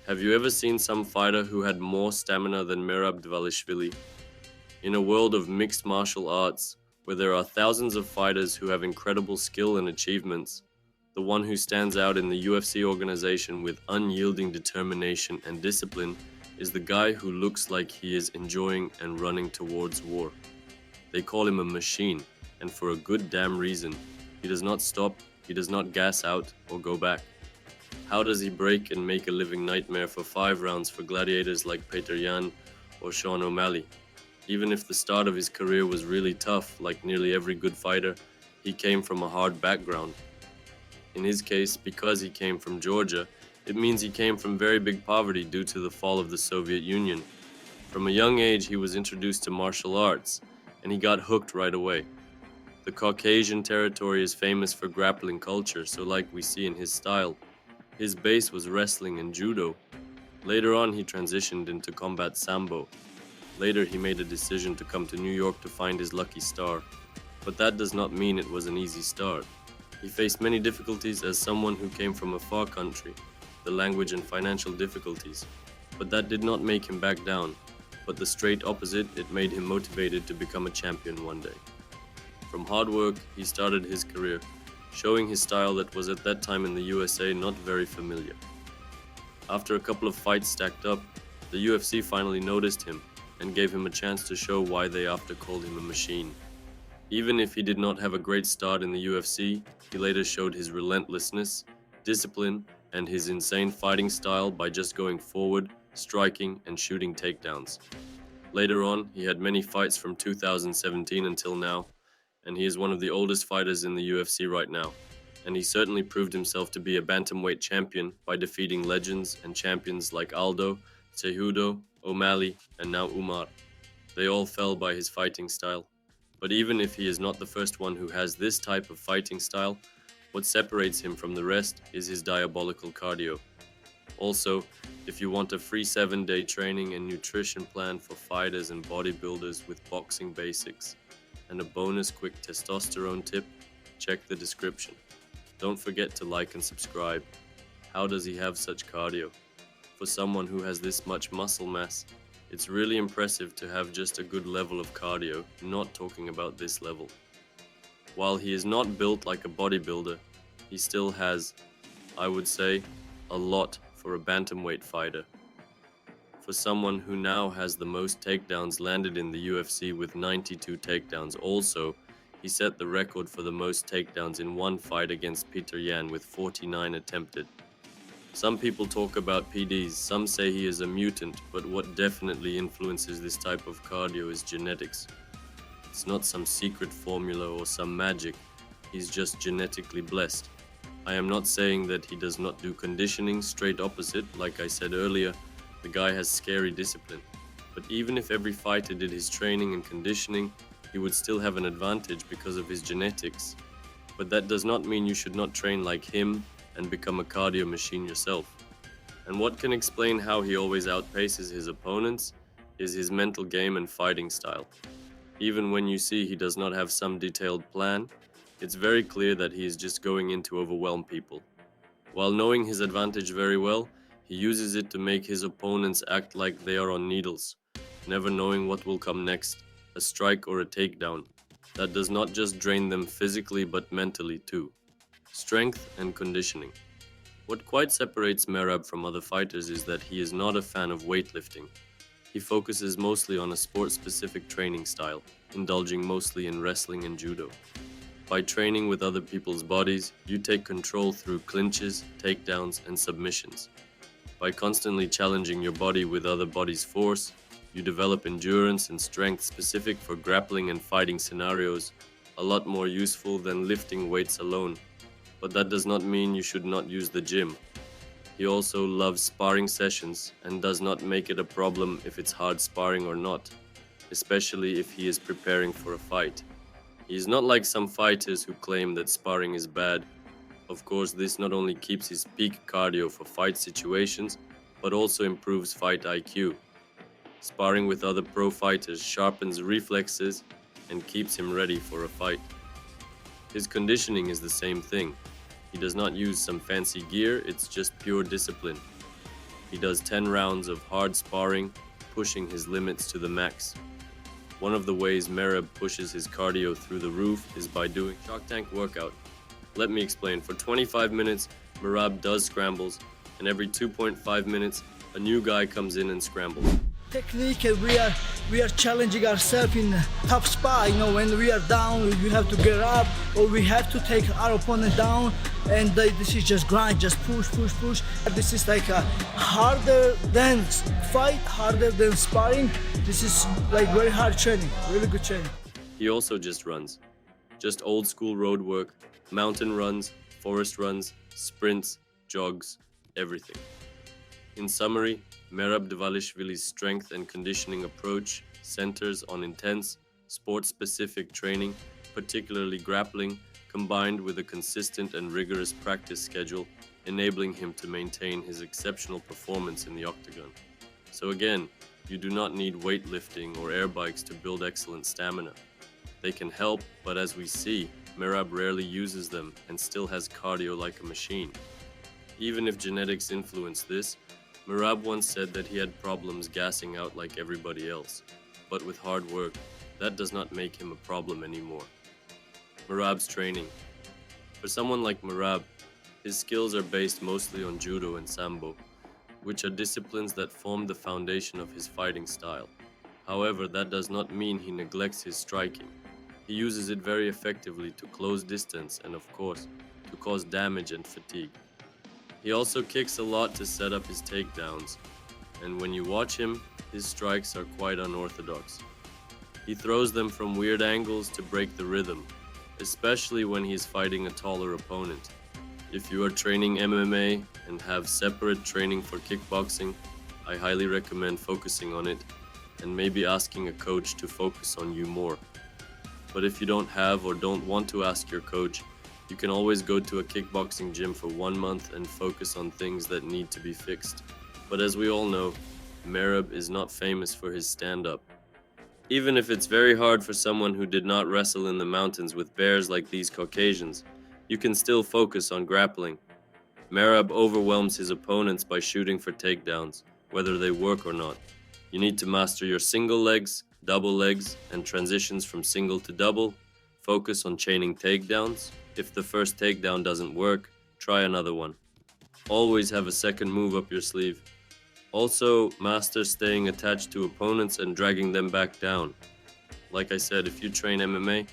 Have you ever seen some fighter who had more stamina than Merab Dvalishvili? In a world of mixed martial arts, where there are thousands of fighters who have incredible skill and achievements, the one who stands out in the UFC organization with unyielding determination and discipline is the guy who looks like he is enjoying and running towards war. They call him a machine, and for a good damn reason. He does not stop, he does not gas out or go back. How does he break and make a living nightmare for 5 rounds for gladiators like Peter Yan or Sean O'Malley? Even if the start of his career was really tough, like nearly every good fighter, he came from a hard background. In his case, because he came from Georgia, it means he came from very big poverty due to the fall of the Soviet Union. From a young age, he was introduced to martial arts, and he got hooked right away. The Caucasian territory is famous for grappling culture, so like we see in his style, his base was wrestling and judo. Later on, he transitioned into combat sambo. Later, he made a decision to come to New York to find his lucky star. But that does not mean it was an easy start. He faced many difficulties as someone who came from a far country, the language and financial difficulties. But that did not make him back down. But the straight opposite, it made him motivated to become a champion one day. From hard work, he started his career, showing his style that was at that time in the USA not very familiar. After a couple of fights stacked up, the UFC finally noticed him and gave him a chance to show why they after called him a machine. Even if he did not have a great start in the UFC, he later showed his relentlessness, discipline, and his insane fighting style by just going forward, striking, and shooting takedowns. Later on, he had many fights from 2017 until now, and he is one of the oldest fighters in the UFC right now. And he certainly proved himself to be a bantamweight champion by defeating legends and champions like Aldo, Cejudo, O'Malley, and now Umar. They all fell by his fighting style. But even if he is not the first one who has this type of fighting style, what separates him from the rest is his diabolical cardio. Also, if you want a free 7-day training and nutrition plan for fighters and bodybuilders with boxing basics, and a bonus quick testosterone tip, check the description. Don't forget to like and subscribe. How does he have such cardio? For someone who has this much muscle mass, it's really impressive to have just a good level of cardio, not talking about this level. While he is not built like a bodybuilder, he still has, I would say, a lot for a bantamweight fighter. For someone who now has the most takedowns landed in the UFC with 92 takedowns also, he set the record for the most takedowns in one fight against Peter Yan with 49 attempted. Some people talk about PDs, some say he is a mutant, but what definitely influences this type of cardio is genetics. It's not some secret formula or some magic, he's just genetically blessed. I am not saying that he does not do conditioning, straight opposite, like I said earlier, the guy has scary discipline. But even if every fighter did his training and conditioning, he would still have an advantage because of his genetics. But that does not mean you should not train like him and become a cardio machine yourself. And what can explain how he always outpaces his opponents is his mental game and fighting style. Even when you see he does not have some detailed plan, it's very clear that he is just going in to overwhelm people. While knowing his advantage very well, he uses it to make his opponents act like they are on needles, never knowing what will come next, a strike or a takedown. That does not just drain them physically but mentally too. Strength and conditioning. What quite separates Merab from other fighters is that he is not a fan of weightlifting. He focuses mostly on a sport-specific training style, indulging mostly in wrestling and judo. By training with other people's bodies, you take control through clinches, takedowns, and submissions. By constantly challenging your body with other bodies' force, you develop endurance and strength specific for grappling and fighting scenarios, a lot more useful than lifting weights alone. But that does not mean you should not use the gym. He also loves sparring sessions and does not make it a problem if it's hard sparring or not, especially if he is preparing for a fight. He is not like some fighters who claim that sparring is bad. Of course, this not only keeps his peak cardio for fight situations, but also improves fight IQ. Sparring with other pro fighters sharpens reflexes and keeps him ready for a fight. His conditioning is the same thing. He does not use some fancy gear, it's just pure discipline. He does 10 rounds of hard sparring, pushing his limits to the max. One of the ways Merab pushes his cardio through the roof is by doing Shark Tank workout. Let me explain. For 25 minutes, Merab does scrambles, and every 2.5 minutes, a new guy comes in and scrambles. Technique, we are challenging ourselves in a tough spot. When we are down, we have to get up, or we have to take our opponent down. And this is just grind, just push, push, push. This is like harder than fight, harder than sparring. This is like very hard training, really good training. He also just runs. Just old school road work, mountain runs, forest runs, sprints, jogs, everything. In summary, Merab Dvalishvili's strength and conditioning approach centers on intense, sport-specific training, particularly grappling, combined with a consistent and rigorous practice schedule, enabling him to maintain his exceptional performance in the octagon. So again, you do not need weightlifting or air bikes to build excellent stamina. They can help, but as we see, Merab rarely uses them and still has cardio like a machine. Even if genetics influence this, Merab once said that he had problems gassing out like everybody else, but with hard work, that does not make him a problem anymore. Merab's training. For someone like Merab, his skills are based mostly on judo and sambo, which are disciplines that form the foundation of his fighting style. However, that does not mean he neglects his striking. He uses it very effectively to close distance and, of course, to cause damage and fatigue. He also kicks a lot to set up his takedowns, and when you watch him, his strikes are quite unorthodox. He throws them from weird angles to break the rhythm, especially when he's fighting a taller opponent. If you are training MMA and have separate training for kickboxing, I highly recommend focusing on it and maybe asking a coach to focus on you more. But if you don't have or don't want to ask your coach, you can always go to a kickboxing gym for 1 month and focus on things that need to be fixed. But as we all know, Merab is not famous for his stand-up. Even if it's very hard for someone who did not wrestle in the mountains with bears like these Caucasians, you can still focus on grappling. Merab overwhelms his opponents by shooting for takedowns, whether they work or not. You need to master your single legs, double legs, and transitions from single to double. Focus on chaining takedowns. If the first takedown doesn't work, try another one. Always have a second move up your sleeve. Also, master staying attached to opponents and dragging them back down. Like I said, if you train MMA,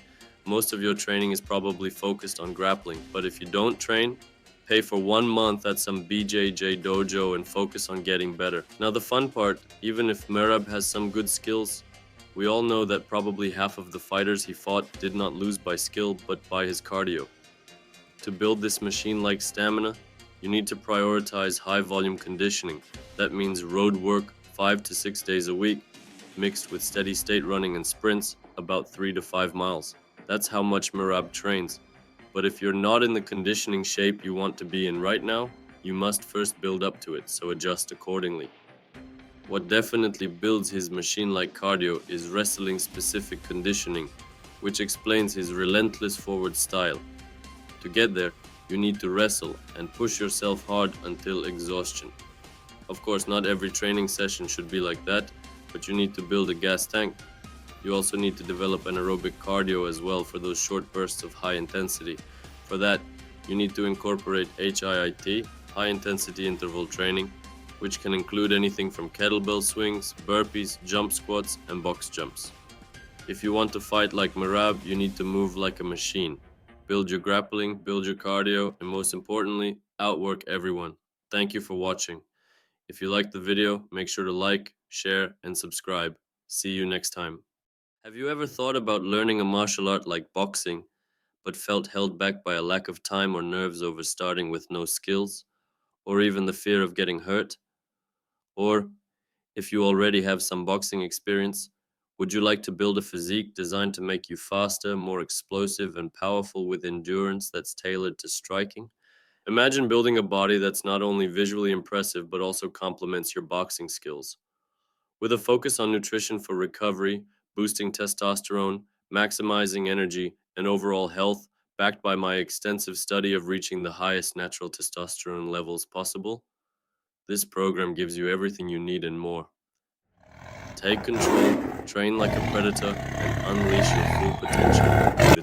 most of your training is probably focused on grappling. But if you don't train, pay for 1 month at some BJJ dojo and focus on getting better. Now the fun part, even if Merab has some good skills, we all know that probably half of the fighters he fought did not lose by skill but by his cardio. To build this machine-like stamina, you need to prioritize high-volume conditioning. That means road work 5 to 6 days a week, mixed with steady-state running and sprints about 3 to 5 miles. That's how much Merab trains. But if you're not in the conditioning shape you want to be in right now, you must first build up to it, so adjust accordingly. What definitely builds his machine-like cardio is wrestling-specific conditioning, which explains his relentless forward style. To get there, you need to wrestle and push yourself hard until exhaustion. Of course, not every training session should be like that, but you need to build a gas tank. You also need to develop an aerobic cardio as well for those short bursts of high intensity. For that, you need to incorporate HIIT, high intensity interval training, which can include anything from kettlebell swings, burpees, jump squats, and box jumps. If you want to fight like Merab, you need to move like a machine. Build your grappling, build your cardio, and most importantly, outwork everyone. Thank you for watching. If you liked the video, make sure to like, share, and subscribe. See you next time. Have you ever thought about learning a martial art like boxing, but felt held back by a lack of time or nerves over starting with no skills, or even the fear of getting hurt? Or, if you already have some boxing experience, would you like to build a physique designed to make you faster, more explosive, and powerful with endurance that's tailored to striking? Imagine building a body that's not only visually impressive but also complements your boxing skills. With a focus on nutrition for recovery, boosting testosterone, maximizing energy, and overall health, backed by my extensive study of reaching the highest natural testosterone levels possible, This program gives you everything you need and more. Take control, train like a predator, and unleash your full potential.